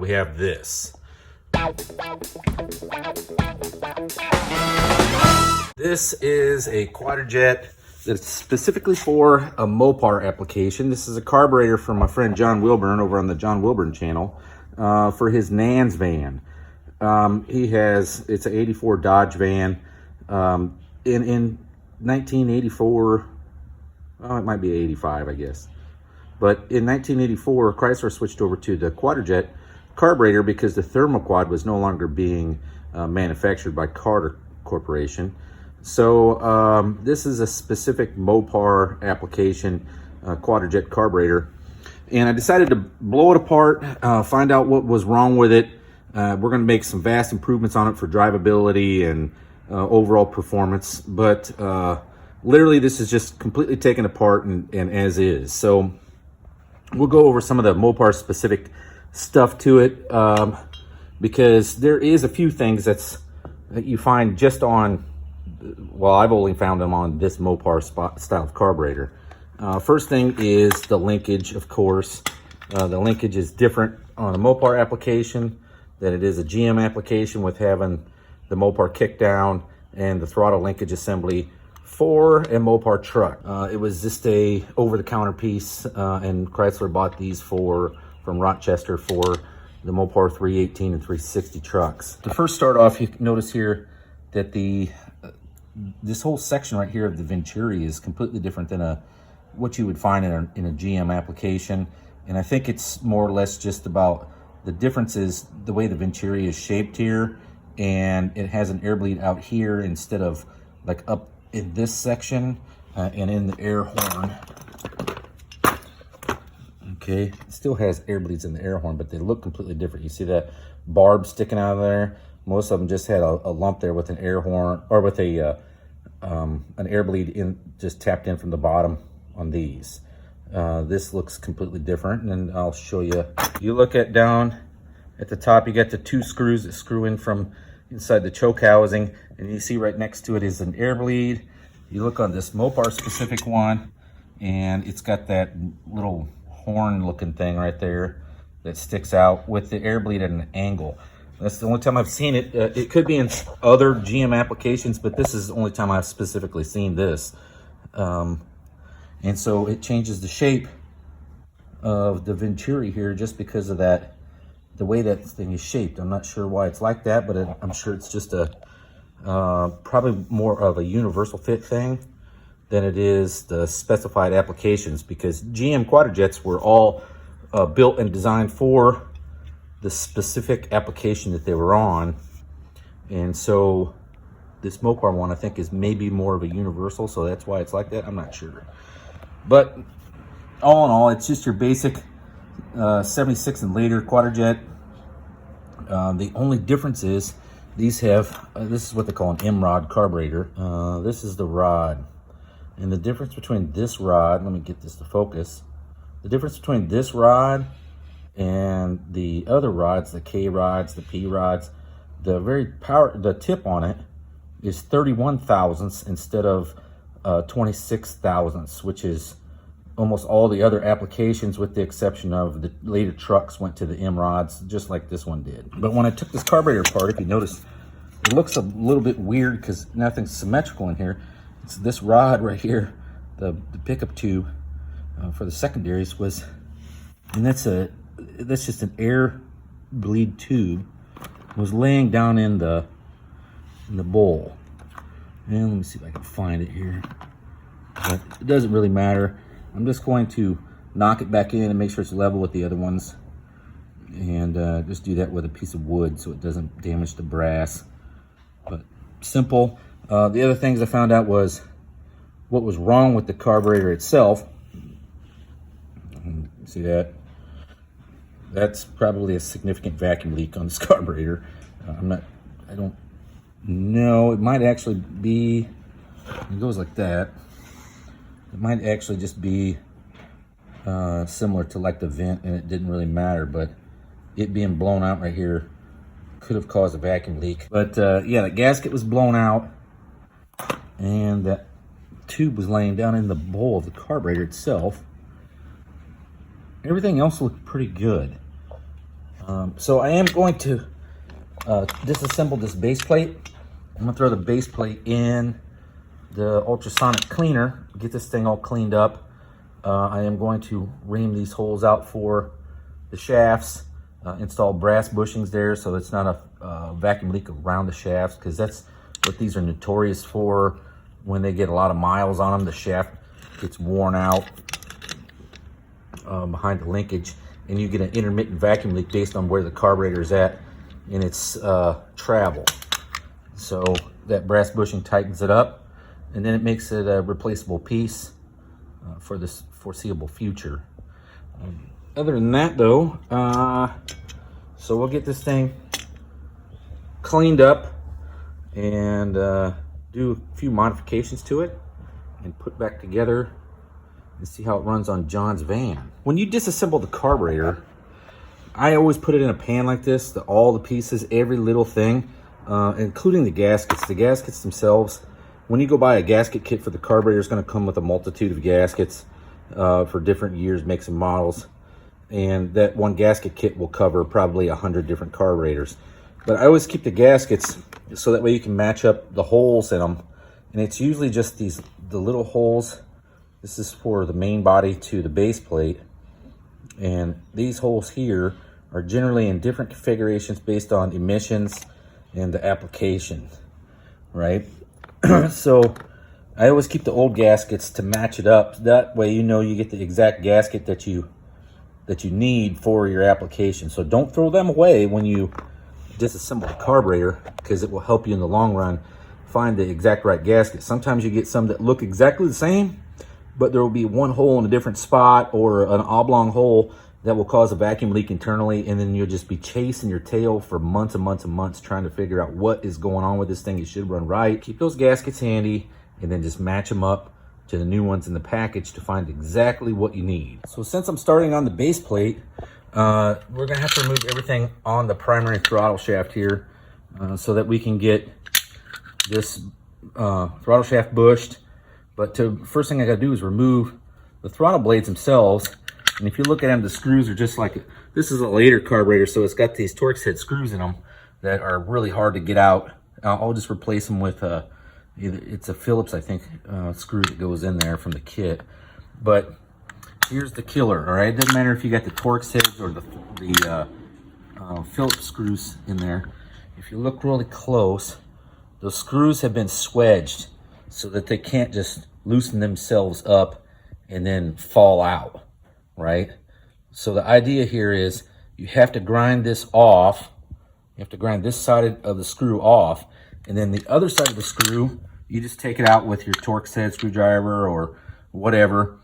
We have this. This is a Quadrajet that's specifically for a Mopar application. This is a carburetor from my friend John Wilburn over on the John Wilburn channel for his Nans van. It's an 84 Dodge van. In 1984, well, it might be 85, I guess. But in 1984, Chrysler switched over to the Quadrajet carburetor because the Thermoquad was no longer being manufactured by Carter Corporation. So this is a specific Mopar application, Quadrajet carburetor. And I decided to blow it apart, find out what was wrong with it. We're going to make some vast improvements on it for drivability and overall performance. But literally, this is just completely taken apart and as is. So we'll go over some of the Mopar specific stuff to it because there is a few things that you find just on, well, I've only found them on this Mopar style of carburetor. First thing is the linkage, of course. The linkage is different on a Mopar application than it is a GM application, with having the Mopar kickdown and the throttle linkage assembly for a Mopar truck. It was just a over-the-counter piece, and Chrysler bought these from Rochester for the Mopar 318 and 360 trucks. To first start off, you notice here that this whole section right here of the Venturi is completely different than what you would find in a GM application. And I think it's more or less just about the differences, the way the Venturi is shaped here, and it has an air bleed out here instead of like up in this section and in the air horn. Okay, it still has air bleeds in the air horn, but they look completely different. You see that barb sticking out of there? Most of them just had a lump there with an air horn, or with an air bleed just tapped in from the bottom on these. This looks completely different, and then I'll show you. You look down at the top, you got the two screws that screw in from inside the choke housing, and you see right next to it is an air bleed. You look on this Mopar specific one, and it's got that little horn looking thing right there that sticks out with the air bleed at an angle. That's the only time I've seen it. It could be in other GM applications, but this is the only time I've specifically seen this. And so it changes the shape of the Venturi here just because of that, the way that thing is shaped. I'm not sure why it's like that, but I'm sure it's just probably more of a universal fit thing than it is the specified applications, because GM Quadrajets were all built and designed for the specific application that they were on. And so this Mopar one, I think, is maybe more of a universal, so that's why it's like that. I'm not sure. But all in all, it's just your basic 76 and later Quadrajet. The only difference is these have, this is what they call an M-rod carburetor. This is the rod. And the difference between this rod, let me get this to focus. The difference between this rod and the other rods, the K rods, the P rods, the tip on it is 31 thousandths instead of 26 thousandths, which is almost all the other applications, with the exception of the later trucks went to the M rods, just like this one did. But when I took this carburetor apart, if you notice, it looks a little bit weird because nothing's symmetrical in here. It's this rod right here, the pickup tube for the secondaries was, and that's just an air bleed tube, was laying down in the bowl. And let me see if I can find it here. But it doesn't really matter. I'm just going to knock it back in and make sure it's level with the other ones, and just do that with a piece of wood so it doesn't damage the brass. But simple. The other things I found out was what was wrong with the carburetor itself. See that? That's probably a significant vacuum leak on this carburetor. I don't know. It might actually be, it goes like that. It might actually just be similar to like the vent, and it didn't really matter, but it being blown out right here could have caused a vacuum leak. But yeah, the gasket was blown out, and that tube was laying down in the bowl of the carburetor itself. Everything else looked pretty good. So I am going to disassemble this base plate. I'm gonna throw the base plate in the ultrasonic cleaner, get this thing all cleaned up. I am going to ream these holes out for the shafts, install brass bushings there so it's not a vacuum leak around the shafts, because that's what these are notorious for. When they get a lot of miles on them, the shaft gets worn out behind the linkage, and you get an intermittent vacuum leak based on where the carburetor is at in its travel. So that brass bushing tightens it up, and then it makes it a replaceable piece for this foreseeable future. Other than that though, so we'll get this thing cleaned up and do a few modifications to it and put back together and see how it runs on John's van. When you disassemble the carburetor, I always put it in a pan like this, all the pieces, every little thing, including the gaskets. The gaskets themselves, when you go buy a gasket kit for the carburetor, it's going to come with a multitude of gaskets for different years, makes and models. And that one gasket kit will cover probably 100 different carburetors. But I always keep the gaskets so that way you can match up the holes in them. And it's usually just the little holes. This is for the main body to the base plate. And these holes here are generally in different configurations based on emissions and the application, right? So I always keep the old gaskets to match it up. That way you know you get the exact gasket that you need for your application. So don't throw them away when you disassemble the carburetor, because it will help you in the long run find the exact right gasket. Sometimes you get some that look exactly the same, but there will be one hole in a different spot or an oblong hole that will cause a vacuum leak internally, and then you'll just be chasing your tail for months and months and months trying to figure out what is going on with this thing. It should run right. Keep those gaskets handy and then just match them up to the new ones in the package to find exactly what you need. So since I'm starting on the base plate, we're gonna have to remove everything on the primary throttle shaft here so that we can get this throttle shaft bushed. But first thing I gotta do is remove the throttle blades themselves. And if you look at them, the screws are just like, this is a later carburetor, so it's got these Torx head screws in them that are really hard to get out. I'll just replace them with it's a Phillips, I think, screw that goes in there from the kit. But here's the killer, all right? It doesn't matter if you got the Torx heads or the Phillips screws in there. If you look really close, those screws have been swedged so that they can't just loosen themselves up and then fall out, right? So the idea here is you have to grind this off. You have to grind this side of the screw off, and then the other side of the screw, you just take it out with your Torx head screwdriver or whatever,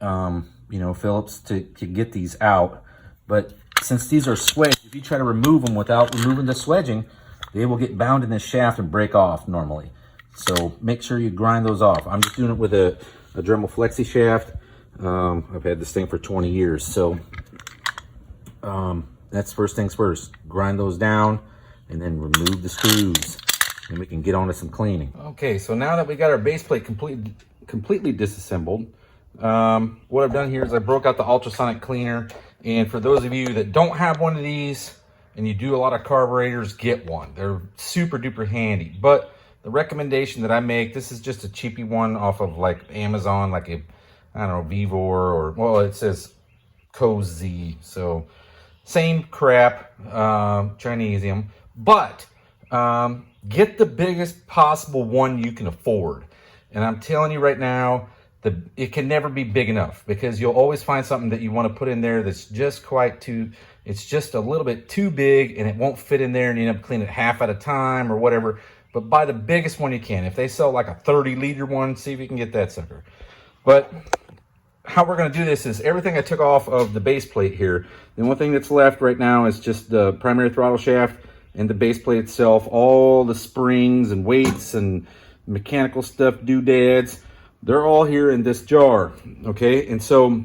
you know, Phillips, to get these out. But since these are swedged, if you try to remove them without removing the swedging, they will get bound in this shaft and break off normally. So make sure you grind those off. I'm just doing it with a Dremel Flexi shaft. I've had this thing for 20 years. So that's first things first. Grind those down and then remove the screws, and we can get on to some cleaning. Okay, so now that we got our base plate completely disassembled, what I've done here is I broke out the ultrasonic cleaner. And for those of you that don't have one of these and you do a lot of carburetors, get one. They're super duper handy. But the recommendation that I make, this is just a cheapy one off of like Amazon, like a, I don't know, Vivor, or, well, it says Cozy. So same crap, Chinesium. But get the biggest possible one you can afford. And I'm telling you right now, it can never be big enough, because you'll always find something that you want to put in there that's just it's just a little bit too big, and it won't fit in there, and you end up cleaning it half at a time or whatever. But buy the biggest one you can. If they sell like a 30-liter one, see if you can get that sucker. But how we're going to do this is everything I took off of the base plate here. The only thing that's left right now is just the primary throttle shaft and the base plate itself. All the springs and weights and mechanical stuff, doodads, they're all here in this jar, okay? And so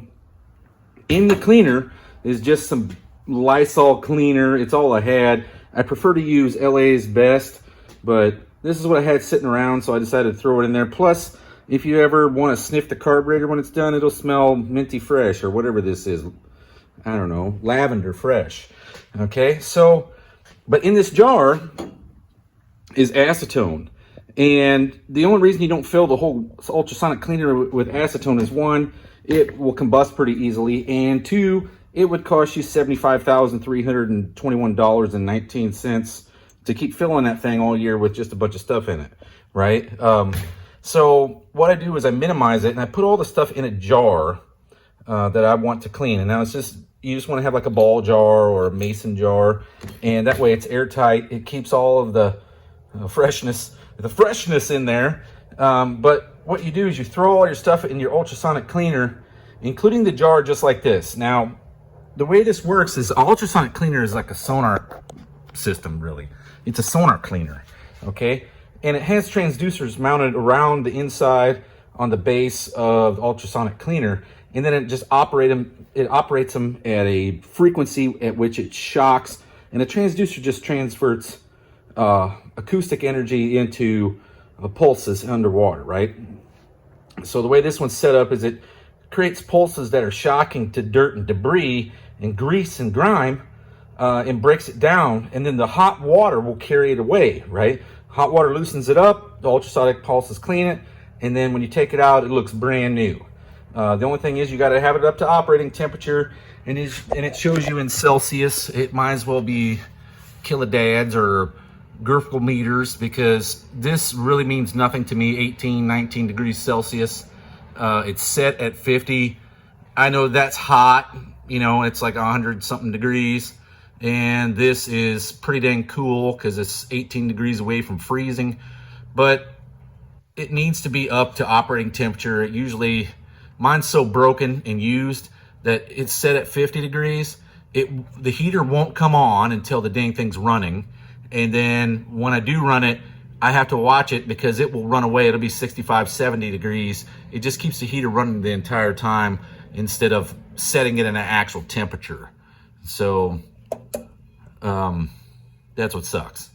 in the cleaner is just some Lysol cleaner. It's all I had. I prefer to use LA's Best, but this is what I had sitting around, so I decided to throw it in there. Plus, if you ever want to sniff the carburetor when it's done, it'll smell minty fresh or whatever this is. I don't know, lavender fresh. Okay, so, but in this jar is acetone. And the only reason you don't fill the whole ultrasonic cleaner with acetone is, one, it will combust pretty easily, and two, it would cost you $75,321.19 to keep filling that thing all year with just a bunch of stuff in it, right? So what I do is I minimize it, and I put all the stuff in a jar that I want to clean. And now it's just, you just want to have like a ball jar or a mason jar, and that way it's airtight. It keeps all of the freshness in there. But what you do is you throw all your stuff in your ultrasonic cleaner, including the jar, just like this. Now, the way this works is ultrasonic cleaner is like a sonar system, really. It's a sonar cleaner, okay? And it has transducers mounted around the inside on the base of the ultrasonic cleaner, and then it just operates them at a frequency at which it shocks, and the transducer just transfers acoustic energy into pulses underwater, right? So the way this one's set up is it creates pulses that are shocking to dirt and debris and grease and grime, and breaks it down, and then the hot water will carry it away, right? Hot water loosens it up, the ultrasonic pulses clean it, and then when you take it out, it looks brand new. The only thing is you got to have it up to operating temperature, and it shows you in Celsius. It might as well be kilodads or Gerfel meters, because this really means nothing to me. 18, 19 degrees Celsius. It's set at 50. I know that's hot. You know, it's like 100 something degrees. And this is pretty dang cool because it's 18 degrees away from freezing. But it needs to be up to operating temperature. It usually, mine's so broken and used that it's set at 50 degrees. The heater won't come on until the dang thing's running. And then when I do run it, I have to watch it because it will run away. It'll be 65, 70 degrees. It just keeps the heater running the entire time instead of setting it in an actual temperature. So that's what sucks.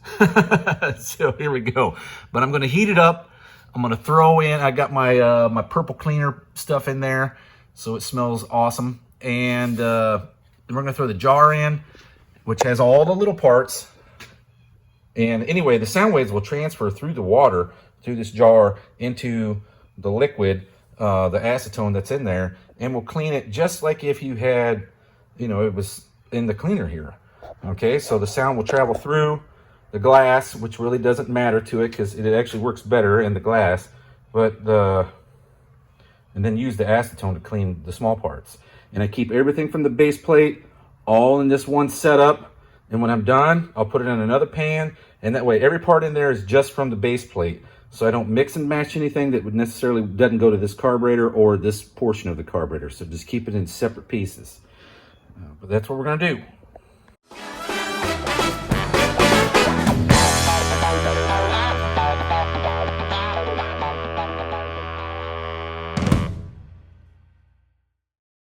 So here we go. But I'm going to heat it up. I'm going to throw in, I got my my purple cleaner stuff in there, so it smells awesome. And we're going to throw the jar in, which has all the little parts. And anyway, the sound waves will transfer through the water, through this jar, into the liquid, the acetone that's in there, and we'll clean it just like if you had, you know, it was in the cleaner here. Okay, so the sound will travel through the glass, which really doesn't matter to it because it actually works better in the glass, but and then use the acetone to clean the small parts. And I keep everything from the base plate all in this one setup. And when I'm done, I'll put it in another pan, and that way every part in there is just from the base plate. So I don't mix and match anything that would necessarily doesn't go to this carburetor or this portion of the carburetor. So just keep it in separate pieces. But that's what we're gonna do.